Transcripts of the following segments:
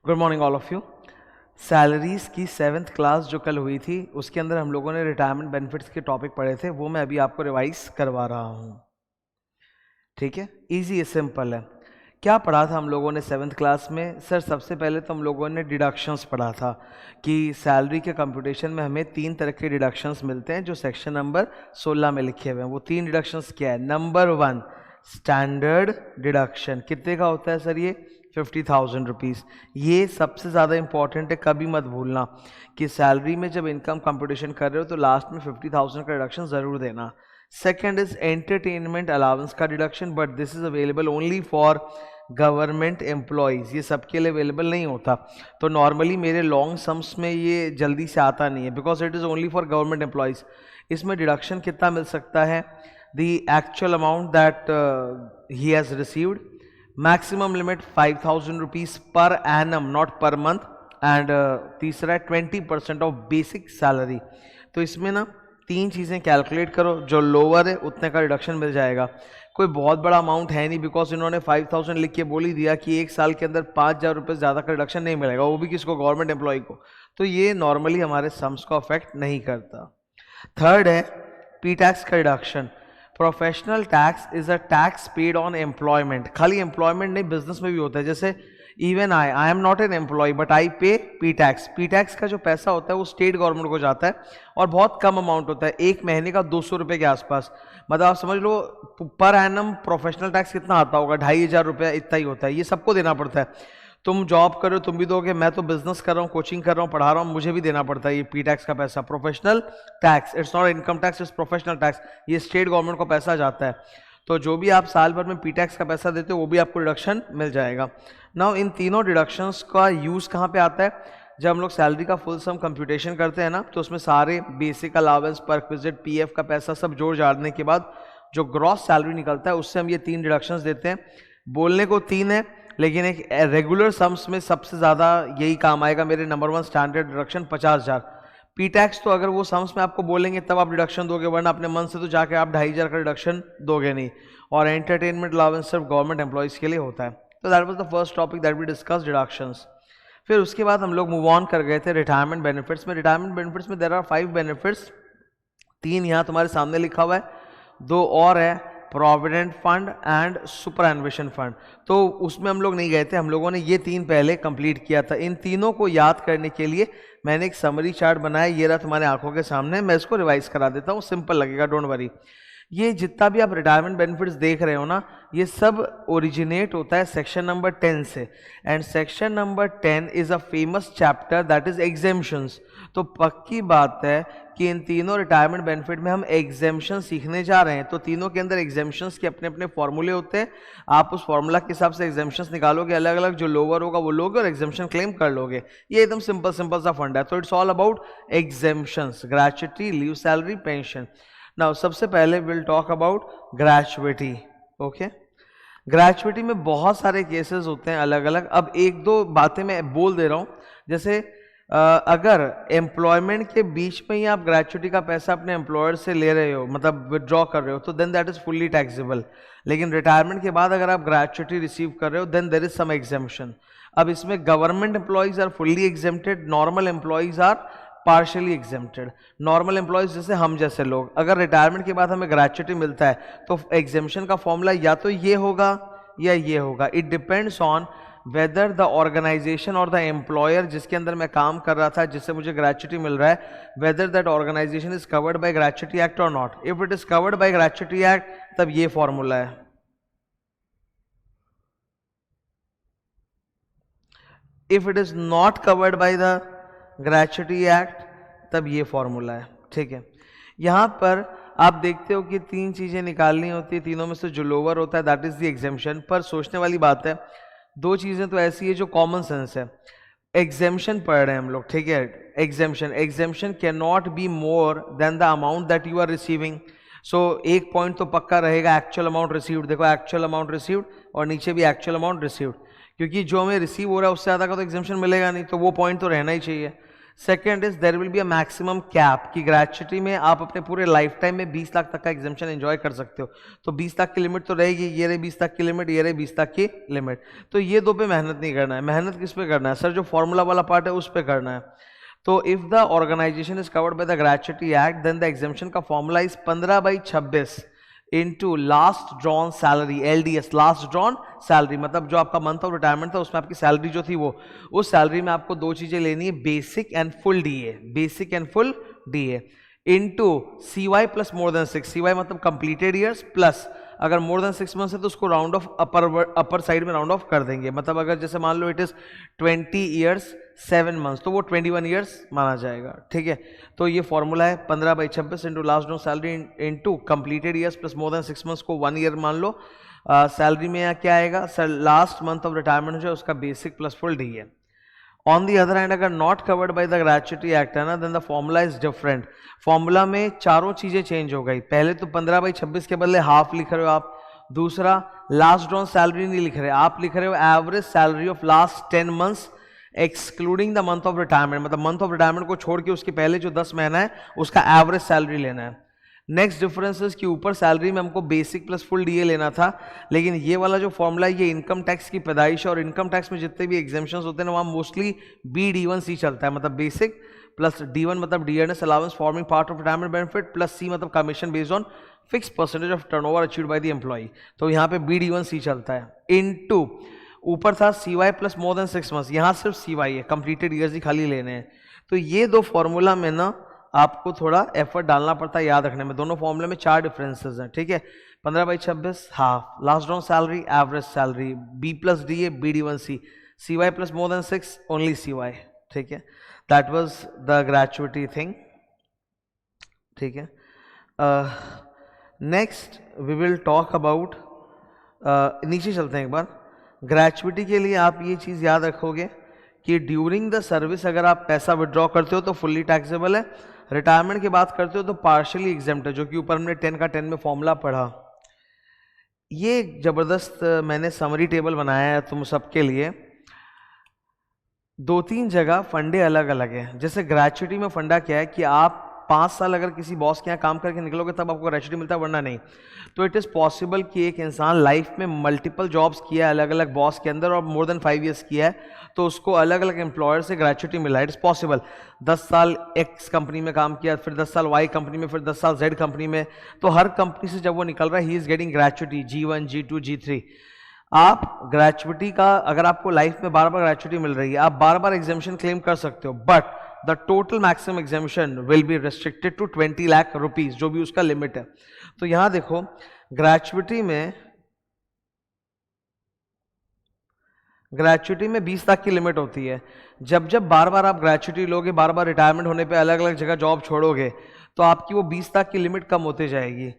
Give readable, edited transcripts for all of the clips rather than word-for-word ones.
Good morning all of you. Salaries की 7th class जो कल हुई थी उसके अंदर हम लोगों ने रिटायरमेंट बेनिफिट्स के टॉपिक पढ़े थे, वो मैं अभी आपको रिवाइज करवा रहा हूँ। ठीक है, इजी है, सिंपल है। क्या पढ़ा था हम लोगों ने 7th क्लास में? सर सबसे पहले तो हम लोगों ने डिडक्शंस पढ़ा था कि सैलरी के कंप्यूटेशन में हमें 3 तरह के डिडक्शंस मिलते हैं जो सेक्शन नंबर 16 में लिखे हुए हैं। वो 3 डिडक्शंस क्या है? Number 1 standard deduction. कितने का होता है सर ये? 50,000 रुपीज़। ये सबसे ज़्यादा इंपॉर्टेंट है, कभी मत भूलना कि सैलरी में जब इनकम कंप्यूटेशन कर रहे हो तो लास्ट में 50,000 का डिडक्शन ज़रूर देना। सेकेंड इज एंटरटेनमेंट अलाउंस का deduction, but this is available only for government employees, ये सबके लिए अवेलेबल नहीं होता। तो नॉर्मली मेरे लॉन्ग सम्स में ये जल्दी से आता नहीं है because it is only for government employees. इसमें डिडक्शन कितना मिल सकता है? The actual amount that he has received, maximum limit 5,000 rupees per annum, not per month. And तीसरा है 20% ऑफ बेसिक सैलरी। तो इसमें ना 3 चीज़ें कैलकुलेट करो, जो लोअर है उतने का रिडक्शन मिल जाएगा। कोई बहुत बड़ा अमाउंट है नहीं बिकॉज इन्होंने 5,000 लिख के बोल ही दिया कि एक साल के अंदर 5,000 रुपये ज़्यादा का रिडक्शन नहीं मिलेगा, वो भी किसको? गवर्नमेंट एम्प्लॉय को। तो ये नॉर्मली हमारे सम्स को अफेक्ट नहीं करता। थर्ड है पी टैक्स का reduction. Professional tax is a tax paid on employment. खाली एम्प्लॉयमेंट नहीं, बिजनेस में भी होता है। जैसे even I am not an employ but I pay P tax. P tax का जो पैसा होता है वो स्टेट गवर्नमेंट को जाता है और बहुत कम अमाउंट होता है, एक महीने का 200 रुपये के आसपास। मतलब आप समझ लो पर एनम प्रोफेशनल टैक्स कितना आता होगा? 2,500 रुपया, इतना ही होता है। ये सबको देना पड़ता है। तुम जॉब करो तुम भी दोगे, मैं तो बिजनेस कर रहा हूँ, कोचिंग कर रहा हूँ, पढ़ा रहा हूँ, मुझे भी देना पड़ता है ये पी टैक्स का पैसा। Professional tax, it's not income tax, it's professional tax. ये स्टेट गवर्नमेंट को पैसा जाता है। तो जो भी आप साल भर में पी टैक्स का पैसा देते हो वो भी आपको डिडक्शन मिल जाएगा। नाउ इन तीनों डिडक्शंस का यूज़ कहाँ पे आता है? जब हम लोग सैलरी का फुल सम कंप्यूटेशन करते हैं ना, तो उसमें सारे बेसिक अलावेंस, परक्विजिट, पीएफ का पैसा सब जोड़ जाड़ने के बाद जो ग्रॉस सैलरी निकलता है उससे हम ये 3 डिडक्शंस देते हैं। बोलने को 3 है लेकिन एक रेगुलर सम्स में सबसे ज़्यादा यही काम आएगा मेरे। Number 1 standard deduction 50,000। P tax तो अगर वो सम्स में आपको बोलेंगे तब आप डिडक्शन दोगे, वरना अपने मन से तो जाके आप 2,500 का डिडक्शन दोगे नहीं। और एंटरटेनमेंट अलाउंस सिर्फ गवर्नमेंट एम्प्लॉयज़ के लिए होता है। तो that was the first topic that we discuss, deductions. फिर उसके बाद हम लोग मूव ऑन कर गए थे रिटायरमेंट बेनिफिट्स में। रिटायरमेंट बेनिफिट्स में देयर आर 5 बेनिफिट्स। 3 यहाँ तुम्हारे सामने लिखा हुआ है, 2 और है, provident fund and superannuation fund. तो उसमें हम लोग नहीं गए थे, हम लोगों ने ये 3 पहले कंप्लीट किया था। इन तीनों को याद करने के लिए मैंने एक समरी चार्ट बनाया, ये रहा तुम्हारे आंखों के सामने। मैं इसको रिवाइज करा देता हूँ, सिंपल लगेगा, डोंट वरी। ये जितना भी आप रिटायरमेंट बेनिफिट्स देख रहे हो ना, ये सब ओरिजिनेट होता है सेक्शन नंबर 10 से। And section number 10 is a famous chapter that is exemptions. तो पक्की बात है कि इन तीनों रिटायरमेंट बेनिफिट में हम एग्जेम्पशन सीखने जा रहे हैं। तो तीनों के अंदर एग्जेम्पशंस के अपने अपने फॉर्मूले होते हैं। आप उस फॉर्मूला के हिसाब से एग्जेम्पशंस निकालोगे, अलग अलग, जो लोअर होगा वो लोगे और एग्जेम्पशन क्लेम कर लोगे। ये एकदम सिंपल सिंपल सा फंड है। तो it's all about exemptions, gratuity, leave, salary, pension. Now सबसे पहले will talk about gratuity. Okay, gratuity में बहुत सारे केसेस होते हैं अलग अलग। अब एक दो बातें मैं बोल दे रहा हूँ। जैसे अगर एम्प्लॉयमेंट के बीच में ही आप ग्रेच्युटी का पैसा अपने एम्प्लॉयर से ले रहे हो, मतलब विदड्रॉ कर रहे हो, तो then that is fully taxable. लेकिन रिटायरमेंट के बाद अगर आप ग्रेच्युटी रिसीव कर रहे हो then there is some exemption. अब इसमें government employees are fully exempted, normal employees are partially exempted. Normal employees जैसे हम जैसे लोग, अगर रिटायरमेंट के बाद हमें ग्रेच्युटी मिलता है तो एग्जेम्पशन का फॉर्मूला या तो ये होगा या ये होगा। It depends on whether the organisation और द एम्प्लॉयर जिसके अंदर मैं काम कर रहा था, जिससे मुझे ग्रेच्युटी मिल रहा है, whether that organization is covered by gratuity act और not. If it is covered by gratuity act तब ये फॉर्मूला है। If it is not covered by the gratuity act तब ये फॉर्मूला है। ठीक है, यहां पर आप देखते हो कि 3 चीजें निकालनी होती है, तीनों में से जो लोअर होता है दैट इज द एग्जेम्पशन। पर सोचने वाली बात है, 2 चीजें तो ऐसी है जो कॉमन सेंस है। एग्जेम्पशन पढ़ रहे हैं हम लोग, ठीक है। Exemption can not be more than the amount that you are receiving. So एक पॉइंट तो पक्का रहेगा, एक्चुअल अमाउंट रिसीव्ड। देखो एक्चुअल अमाउंट रिसीव्ड और नीचे भी एक्चुअल अमाउंट रिसीव्ड, क्योंकि जो हमें रिसीव हो रहा है उससे ज़्यादा का तो एग्जेम्पशन मिलेगा नहीं, तो वो पॉइंट तो रहना ही चाहिए। Second is there will be a maximum cap कि ग्रेचुटी में आप अपने पूरे लाइफ टाइम में 20 लाख तक का एग्जामेशन एंजॉय कर सकते हो। तो 20 लाख की लिमिट तो रहेगी, ये रही 20 लाख की लिमिट, ये रही 20 लाख की लिमिट। तो ये दो पे मेहनत नहीं करना है। मेहनत किस पे करना है सर? जो फॉर्मूला वाला पार्ट है उस पे करना है। तो if the organization is covered by the gratuity act then the exemption का formula is 15/26 into last drawn salary, LDS, last drawn salary, मतलब जो आपका मंथ ऑफ रिटायरमेंट था उसमें आपकी सैलरी जो थी वो, उस सैलरी में आपको दो चीजें लेनी है, basic and full DA, basic and full DA into CY plus more than 6, CY मतलब कंप्लीटेड ईयर्स प्लस अगर मोर देन 6 मंथ्स है तो उसको राउंड ऑफ अपर साइड में राउंड ऑफ कर देंगे। मतलब अगर जैसे मान लो इट इज 20 ईयर्स 7 मंथ्स तो वो 21 ईयर्स माना जाएगा। ठीक है, तो ये फॉर्मूला है 15/26 into last drawn salary into completed years plus more than 6 months को 1 ईयर मान लो। सैलरी में क्या आएगा sir? Last month of retirement जो है उसका basic plus full DA। On the other hand अगर not covered by the gratuity act है ना, then the formula is different. Formula में चारों चीजें चेंज हो गई। पहले तो 15/26 के बदले हाफ लिख रहे हो आप। दूसरा, लास्ट ड्रॉन सैलरी नहीं लिख रहे, आप लिख रहे हो average salary of last 10 months excluding the month of retirement, मतलब मंथ ऑफ रिटायरमेंट को छोड़ के उसके पहले जो 10 महीना है उसका एवरेज सैलरी लेना है। नेक्स्ट डिफरेंसेस कि ऊपर सैलरी में हमको बेसिक प्लस फुल DA लेना था, लेकिन ये वाला जो फॉर्मूला है ये इनकम टैक्स की पैदाइश है और इनकम टैक्स में जितने भी एग्जाम्पशंस होते हैं ना वहाँ मोस्टली BD1C चलता है, मतलब बेसिक प्लस D1 मतलब dearness allowance forming part of retirement benefit plus C मतलब commission based on fix percentage of turnover achieved by the employee. तो यहाँ पे BD1C चलता है इनटू ऊपर था CY plus more than 6 months, यहाँ सिर्फ CY है, कंप्लीटेड ईयर्स ही खाली लेने हैं। तो ये दो फॉर्मूला में ना आपको थोड़ा एफर्ट डालना पड़ता है याद रखने में। दोनों फॉर्मूले में 4 डिफरेंसेस हैं। ठीक है, 15/26 half, last drawn salary average salary, B plus DA BD1C, CY plus more than 6 only CY। ठीक है, that was the gratuity thing. ठीक है, next we will talk about, नीचे चलते हैं एक बार। ग्रेचुटी के लिए आप ये चीज़ याद रखोगे कि ड्यूरिंग द सर्विस अगर आप पैसा विड्रॉ करते हो तो फुल्ली टैक्सेबल है, रिटायरमेंट की बात करते हो तो पार्शियली एग्जेम्प्ट है, जो कि ऊपर हमने 10 का 10 में फॉर्मूला पढ़ा। ये जबरदस्त मैंने समरी टेबल बनाया है तुम सबके लिए। 2-3 जगह फंडे अलग अलग हैं। जैसे ग्रेचुटी में फंडा क्या है कि आप 5 साल अगर किसी बॉस के यहाँ काम करके निकलोगे तब आपको ग्रेचुटी मिलता है, वरना नहीं। तो इट इज़ पॉसिबल कि एक इंसान लाइफ में मल्टीपल जॉब्स किया है अलग अलग बॉस के अंदर और मोर देन 5 ईयर्स किया है, तो उसको अलग अलग एम्प्लॉयर से ग्रेचुटी मिला है। It is possible. 10 साल X कंपनी में काम किया, फिर 10 साल Y कंपनी में, फिर 10 साल Z कंपनी में, तो हर कंपनी से जब वो निकल रहा है he is getting gratuity G1, G2, G3। आप ग्रेचुटी का अगर आपको लाइफ में बार बार ग्रेचुटी मिल रही है, आप बार बार एग्जामिशन क्लेम कर सकते हो, but the total maximum exemption will be restricted to 20 lakh rupees, जो भी उसका लिमिट है। तो यहां देखो ग्रेचुटी में 20 लाख की लिमिट होती है। जब जब बार बार आप ग्रेचुटी लोगे, बार बार रिटायरमेंट होने पे अलग अलग जगह जॉब छोड़ोगे, तो आपकी वो 20 लाख की लिमिट कम होते जाएगी।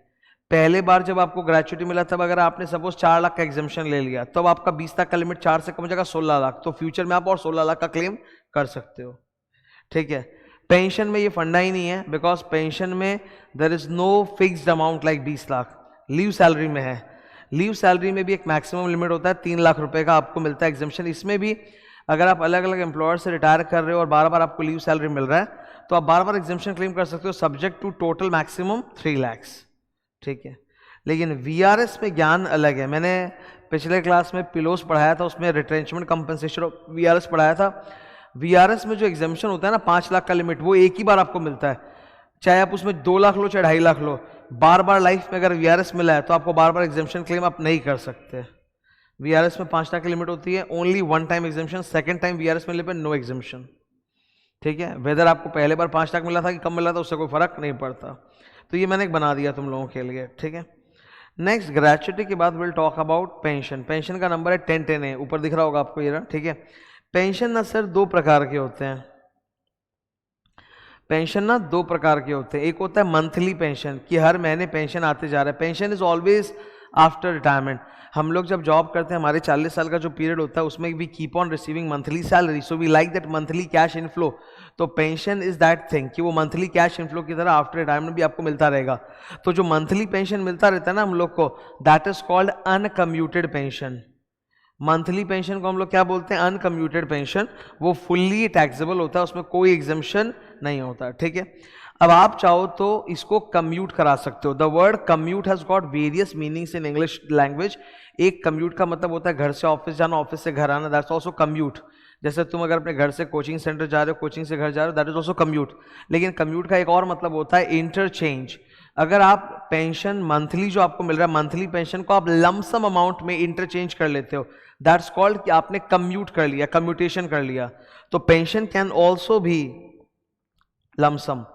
पहले बार जब आपको ग्रेचुटी मिला तब अगर आपने सपोज 4 लाख का एग्जामिशन ले लिया, तब आपका 20 लाख का लिमिट 4 से कम हो जाएगा 16 लाख। तो फ्यूचर में आप और 16 लाख का क्लेम कर सकते हो। ठीक है, पेंशन में ये फंडा ही नहीं है, बिकॉज पेंशन में there is no fixed amount like 20 lakh. Leave salary में है, लीव सैलरी में भी एक मैक्सिमम लिमिट होता है 3 लाख रुपए का आपको मिलता है एग्जामिशन। इसमें भी अगर आप अलग अलग एम्प्लॉयर से रिटायर कर रहे हो और बार बार आपको लीव सैलरी मिल रहा है, तो आप बार बार एग्जामिशन क्लेम कर सकते हो, subject to total maximum 3 lakh. ठीक है, लेकिन VRS में ज्ञान अलग है। मैंने पिछले क्लास में पिलोस पढ़ाया था, उसमें रिट्रेंचमेंट कंपनसेशन ऑफ VRS पढ़ाया था। VRS में जो एग्जामिशन होता है ना 5 लाख का लिमिट, वो एक ही बार आपको मिलता है, चाहे आप उसमें 2 लाख लो चाहे 2.5 लाख लो। बार बार लाइफ में अगर VRS मिला है तो आपको बार बार एग्जामिशन क्लेम आप नहीं कर सकते। VRS में 5 लाख की लिमिट होती है, only 1 time exemption, second time VRS मिलने पे नो एग्जामिशन। ठीक है, वेदर आपको पहले बार 5 लाख मिला था कि कम मिला था उससे कोई फर्क नहीं पड़ता। तो ये मैंने एक बना दिया तुम लोगों के लिए। ठीक है, नेक्स्ट ग्रेचुटी के बाद will talk about pension. Pension का नंबर है 1010 है, ऊपर दिख रहा होगा आपको ये रहा। ठीक है, पेंशन ना सर 2 प्रकार के होते हैं। पेंशन ना 2 प्रकार के होते हैं। एक होता है मंथली पेंशन कि हर महीने पेंशन आते जा रहा है। Pension is always after retirement. हम लोग जब जॉब करते हैं, हमारे 40 साल का जो पीरियड होता है उसमें we keep on receiving monthly salary, so we like that monthly cash inflow. तो पेंशन इज दैट थिंग कि वो मंथली कैश इनफ्लो की तरह आफ्टर रिटायरमेंट भी आपको मिलता रहेगा। तो जो मंथली पेंशन मिलता रहता है ना हम लोग को, that is called uncommuted pension. Monthly pension को हम लोग क्या बोलते हैं? Uncommuted pension. वो फुल्ली टैक्सेबल होता है, उसमें कोई एग्जेम्पशन नहीं होता, ठीक है। अब आप चाहो तो इसको कम्यूट करा सकते हो। The word commute has got various meanings in English language. एक कम्यूट का मतलब होता है घर से ऑफिस जाना, ऑफिस से घर आना, दैट्स ऑल्सो कम्यूट। जैसे तुम अगर अपने घर से कोचिंग सेंटर जा रहे हो, कोचिंग से घर जा रहे हो, दैट इज ऑल्सो कम्यूट। लेकिन कम्यूट का एक और मतलब होता है इंटरचेंज। अगर आप पेंशन मंथली जो आपको मिल रहा है, मंथली पेंशन को आप लमसम अमाउंट में इंटरचेंज कर लेते हो, दैट्स कॉल्ड कि आपने कम्यूट कर लिया, कम्यूटेशन कर लिया। तो पेंशन कैन ऑल्सो भी लमसम।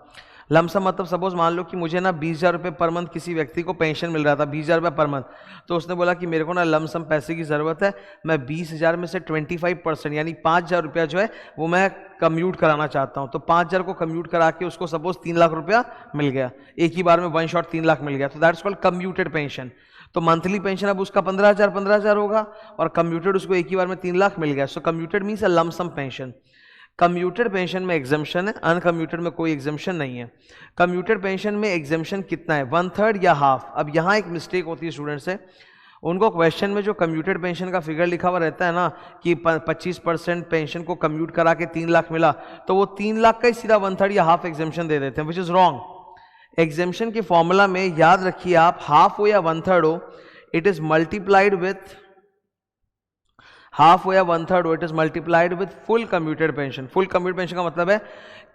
लमसम मतलब सपोज मान लो कि मुझे ना 20,000 रुपये पर मंथ किसी व्यक्ति को पेंशन मिल रहा था, 20,000 रुपये पर मंथ। तो उसने बोला कि मेरे को ना लमसम पैसे की ज़रूरत है, मैं 20,000 में से 25% यानी 5,000 रुपया जो है वो मैं कम्यूट कराना चाहता हूँ। तो 5,000 को कम्यूट करा के उसको सपोज 3 लाख रुपया मिल गया, एक ही बार में वन शॉट 3 लाख मिल गया, तो दैट्स कॉल्ड कम्यूटेड पेंशन। तो मंथली पेंशन अब उसका 15,000 होगा और कम्यूटेड उसको एक ही बार में 3 लाख मिल गया। So commuted means a lump sum pension. Commuted pension में एग्जेम्पशन है, अनकम्यूटेड में कोई एग्जेम्पशन नहीं है। कम्यूटेड पेंशन में एग्जेम्पशन कितना है? 1/3 या हाफ। अब यहाँ एक मिस्टेक होती है स्टूडेंट से, उनको क्वेश्चन में जो कम्यूटेड पेंशन का फिगर लिखा हुआ रहता है ना कि 25% पेंशन को कम्यूट करा के 3 लाख मिला, तो वो 3 लाख का ही सीधा 1/3 या हाफ एग्जेम्पशन दे देते हैं, विच इज रॉन्ग। एग्जेम्पशन के फॉर्मूला में याद रखिए आप, हाफ हो या 1/3 हो, it is multiplied with half हो या 1/3 हो, it is multiplied with full commuted pension. Full commuted pension का मतलब है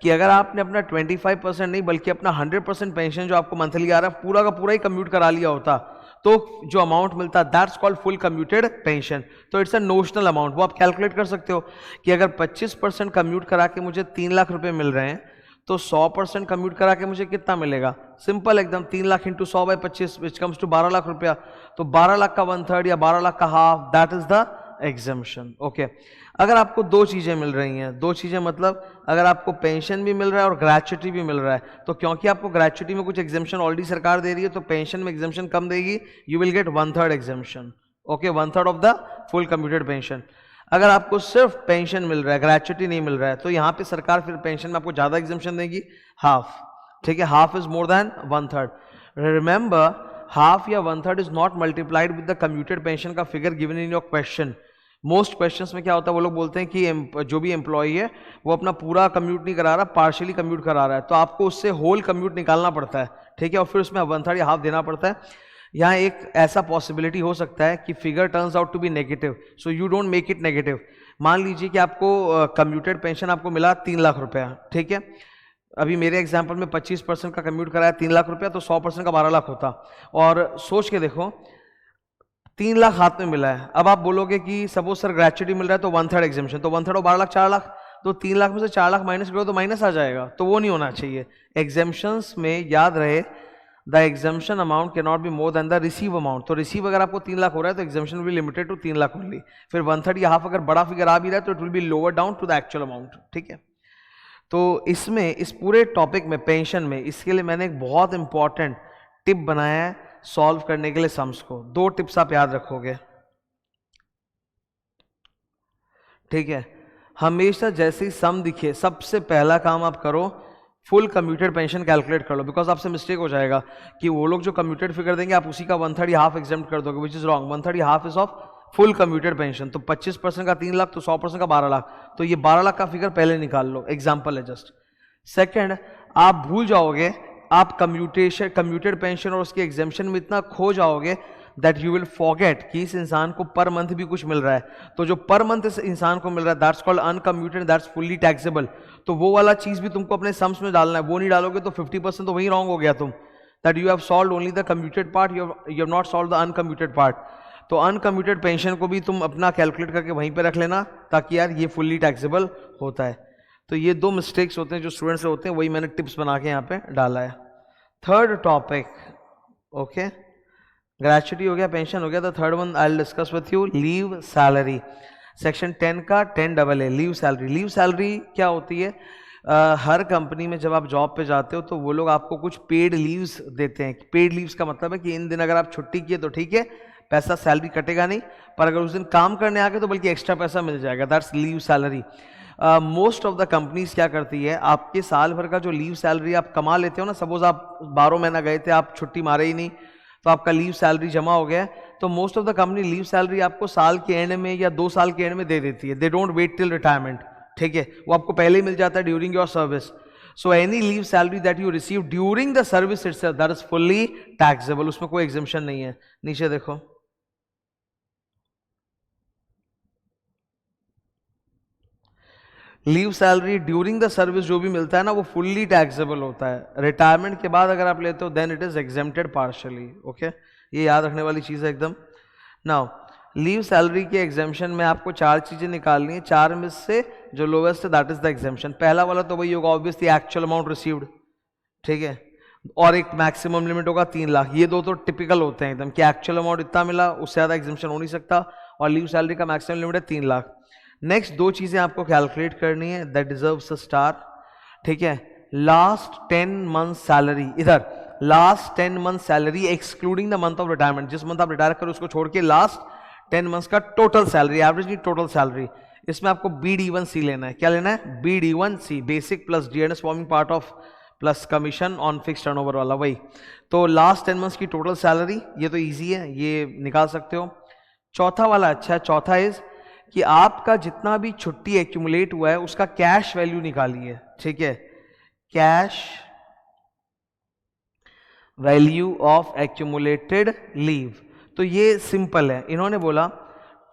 कि अगर आपने अपना 25% नहीं बल्कि अपना 100% पेंशन जो आपको मंथली आ रहा है पूरा का पूरा ही कम्यूट करा लिया होता, तो जो अमाउंट मिलता है that's called full commuted pension. तो इट्स अ नोशनल अमाउंट। वो आप कैलकुलेट कर सकते हो कि अगर 25% कम्यूट करा के मुझे 3 लाख रुपए मिल रहे हैं, तो 100% कम्यूट करा के मुझे कितना मिलेगा? सिंपल एकदम, 3 lakh into 100/25 which comes to 12 lakh रुपया। तो 12 लाख का 1/3 या 12 लाख का half, that is the exemption. Okay, अगर आपको दो चीजें मिल रही हैं, दो चीजें मतलब अगर आपको पेंशन भी मिल रहा है और ग्रेच्युटी भी मिल रहा है, तो क्योंकि आपको ग्रेच्युटी में कुछ एग्जेम्पशन ऑलरेडी सरकार दे रही है, तो पेंशन में एग्जेम्पशन कम देगी, you will gate 1/3 exemption. Okay, 1/3 of the full commuted pension. अगर आपको सिर्फ पेंशन मिल रहा है, ग्रेच्युटी नहीं मिल रहा है, तो यहाँ पे सरकार फिर पेंशन में आपको ज्यादा एग्जेम्पशन देगी, हाफ। ठीक है, half is more than 1/3। Remember, half या 1/3 is not multiplied with the commuted pension का figure given in your question. Most questions में क्या होता है, वो लोग बोलते हैं कि जो भी एम्प्लॉई है वो अपना पूरा कम्यूट नहीं करा रहा, पार्शियली कम्यूट करा रहा है, तो आपको उससे होल कम्यूट निकालना पड़ता है। ठीक है, और फिर उसमें 1/3 या हाफ देना पड़ता है। यहाँ एक ऐसा पॉसिबिलिटी हो सकता है कि figure turns out to be negative, so you don't make it negative. मान लीजिए कि आपको कम्यूटेड पेंशन आपको मिला 3 लाख रुपया, ठीक है, अभी मेरे एग्जाम्पल में 25% का कम्यूट कराया 3 लाख रुपया, तो 100% का 12 लाख होता। और सोच के देखो, 3 लाख हाथ में मिला है, अब आप बोलोगे कि सपोज सर ग्रेच्युटी मिल रहा है तो 1/3 एग्जेम्पशन, तो 1/3 और 12 लाख 4 लाख, तो 3 लाख में से 4 लाख माइनस करो तो माइनस आ जाएगा, तो वो नहीं होना चाहिए। एग्जेम्पशंस में याद रहे, the exemption amount can not be more than the receive amount. तो रिसीव अगर आपको 3 लाख हो रहा है तो exemption will limited to 3 lakh only. फिर 1/3 या हाफ अगर बड़ा फिगर आ भी रहा है तो it will be lower down to the actual amount. ठीक है, तो इसमें इस पूरे टॉपिक में पेंशन में इसके लिए मैंने एक बहुत इंपॉर्टेंट टिप बनाया है सॉल्व करने के लिए सम्स को। 2 टिप्स आप याद रखोगे। ठीक है, हमेशा जैसे ही सम दिखे सबसे पहला काम आप करो फुल कम्यूटेड पेंशन कैलकुलेट कर लो, बिकॉज आपसे मिस्टेक हो जाएगा कि वो लोग जो कम्यूटेड फिगर देंगे आप उसी का 1/3 या हाफ एग्जेम्प्ट कर दोगे, विच इज रॉन्ग। 1/3 या half is of full commuted pension. तो 25% का 3 लाख, तो 100% का 12 लाख, तो ये 12 लाख का फिगर पहले निकाल लो, एग्जाम्पल है जस्ट। सेकेंड, आप भूल जाओगे, आप कम्यूटेड पेंशन और उसके एग्जेम्पशन में इतना खो जाओगे दैट यू विल फॉरगेट कि इस इंसान को पर मंथ भी कुछ मिल रहा है। तो जो पर मंथ इस इंसान को मिल रहा है that's called uncommuted, that's fully taxable. तो वो वाला चीज भी तुमको अपने सम्स में डालना है, वो नहीं डालोगे तो 50% तो वही रॉन्ग हो गया तुम, that you have solved only the commuted part, you have not solved the uncommuted part. तो अनकम्यूटेड पेंशन को भी तुम अपना कैलकुलेट करके वहीं पे रख लेना, ताकि यार ये फुल्ली टैक्सेबल होता है। तो ये 2 मिस्टेक्स होते हैं जो स्टूडेंट्स से होते हैं, वही मैंने टिप्स बना के यहाँ पे डाला है। थर्ड टॉपिक, ओके, ग्रेच्युटी हो गया, पेंशन हो गया, तो third one I will discuss with you, leave salary. Section 10 का 10AA, leave salary. Leave salary क्या होती है? हर कंपनी में जब आप जॉब पे जाते हो तो वो लोग आपको कुछ पेड लीव्स देते हैं। पेड लीव्स का मतलब है कि इन दिन अगर आप छुट्टी किए तो ठीक है, पैसा सैलरी कटेगा नहीं, पर अगर उस दिन काम करने आ गए तो बल्कि एक्स्ट्रा पैसा मिल जाएगा, that's leave salary. Most of the companies क्या करती है, आपके साल भर का जो लीव सैलरी आप कमा लेते हो ना, सपोज आप 12 महीना गए थे, आप छुट्टी मारे ही नहीं, तो आपका लीव सैलरी जमा हो गया, तो most of the company leave salary आपको साल के एंड में या 2 साल के एंड में दे देती है. They don't wait till retirement. ठीक है, वो आपको पहले ही मिल जाता है during your service. So any leave salary that you receive during the service itself that is fully taxable. उसमें कोई एग्जेम्पशन नहीं है. नीचे देखो, leave salary during the service जो भी मिलता है ना वो फुल्ली टैक्सेबल होता है. रिटायरमेंट के बाद अगर आप लेते हो then it is exempted partially. Okay, ये याद रखने वाली चीज है एकदम. नाउ लीव सैलरी के एग्जेम्पशन में आपको 4 चीजें निकालनी है. 4 में से जो लोवेस्ट है दैट इज द एग्जेम्पशन. पहला वाला तो वही होगा ऑब्वियसली एक्चुअल अमाउंट रिसीव्ड. ठीक है, और एक मैक्सिमम लिमिट होगा 3 लाख. ये दो तो टिपिकल होते हैं एकदम कि एक्चुअल अमाउंट इतना मिला, उससे ज्यादा एग्जेम्पशन हो नहीं सकता, और लीव सैलरी का मैक्सिमम लिमिट है 3 लाख. नेक्स्ट 2 चीजें आपको कैलकुलेट करनी है दैट डिजर्व्स अ स्टार. ठीक है, लास्ट 10 मंथ सैलरी. इधर last 10 month salary excluding the month of retirement. जिस मंथ आप रिटायर करो उसको छोड़ के लास्ट 10 मंथ्स का टोटल सैलरी, एवरेज नहीं टोटल सैलरी. इसमें आपको BD1C लेना है. क्या लेना है? BD1C, basic plus DNS forming part of plus commission on fix turnover वाला वही. तो लास्ट 10 मंथ्स की टोटल सैलरी, ये तो इजी है, ये निकाल सकते हो. चौथा वाला अच्छा है. चौथा इज कि आपका जितना भी छुट्टी एक्यूमुलेट हुआ है उसका कैश वैल्यू निकालिए. ठीक है, cash value of accumulated leave. तो ये सिंपल है. इन्होंने बोला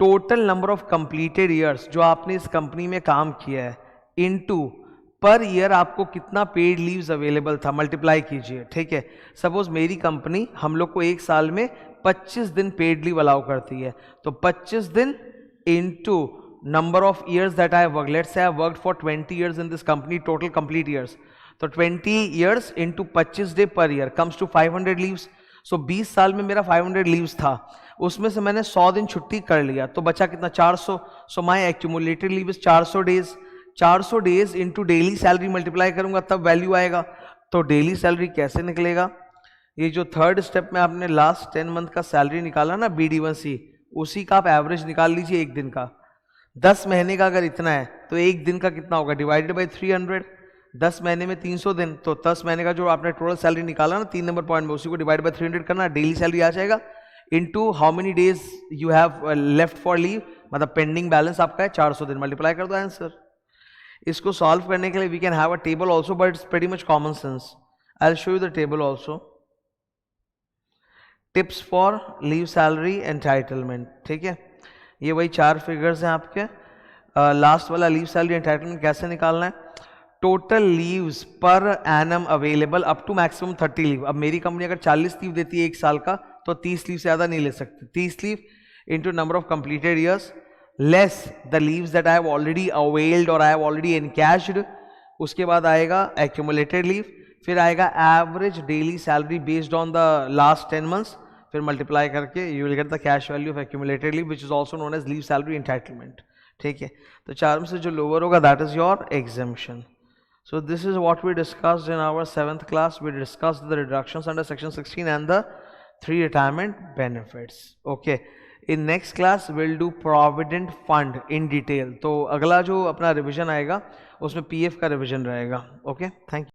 total number of completed years जो आपने इस कंपनी में काम किया है इनटू पर ईयर आपको कितना पेड लीव्स अवेलेबल था, मल्टीप्लाई कीजिए. ठीक है, सपोज मेरी कंपनी हम लोग को एक साल में 25 दिन पेड लीव अलाउ करती है, तो 25 दिन into number of years that I have worked. Let's say I have worked for 20 years in this company, total complete years. तो 20 years into 25 day per year comes to 500 leaves. So 20 साल में मेरा 500 leaves था, उसमें से मैंने 100 दिन छुट्टी कर लिया, तो बचा कितना? 400. So my accumulated leave is 400 days. 400 days into daily salary multiply करूंगा तब वैल्यू आएगा. तो डेली सैलरी कैसे निकलेगा? ये जो थर्ड स्टेप में आपने लास्ट 10 मंथ का सैलरी निकाला ना BD1C, उसी का आप एवरेज निकाल लीजिए एक दिन का. 10 महीने का अगर इतना है तो एक दिन का कितना होगा? Divided by 300. 10 महीने में 300 दिन, तो 10 महीने का जो आपने टोटल सैलरी निकाला ना 3 नंबर पॉइंट में, उसी को डिवाइड बाई 300 करना, डेली सैलरी आ जाएगा. Into how many days you have left for leave, मतलब पेंडिंग बैलेंस आपका है 400 दिन, मल्टीप्लाई कर दो आंसर. इसको सॉल्व करने के लिए we can have a table also, but it's pretty much common sense. I will show you the table also. Tips for leave salary entitlement. ठीक है, ये वही 4 फिगर्स हैं आपके. लास्ट वाला लीव सैलरी एंटाइटलमेंट कैसे निकालना है? Total leaves per annum available up to maximum 30 leave. अब मेरी कंपनी अगर 40 लीव देती है एक साल का, तो 30 लीव से ज़्यादा नहीं ले सकती. 30 leave into number of completed years less the leaves that I have already availed और आई हैव ऑलरेडी एनकैश्ड. उसके बाद आएगा एक्यूमुलेटेड लीव, फिर आएगा average daily salary based on the last 10 months, फिर मल्टीप्लाई करके you will get the cash value of accumulated leave which is also known as leave salary entitlement. ठीक है, तो 4 में से जो लोअर होगा that is your exemption. So this is what we discussed in our 7th class. We discussed the reductions under section 16 and the 3 retirement benefits. Okay. In next class we'll do provident fund in detail. तो अगला जो अपना revision आएगा उसमें PF का revision रहेगा. Okay. Thank you.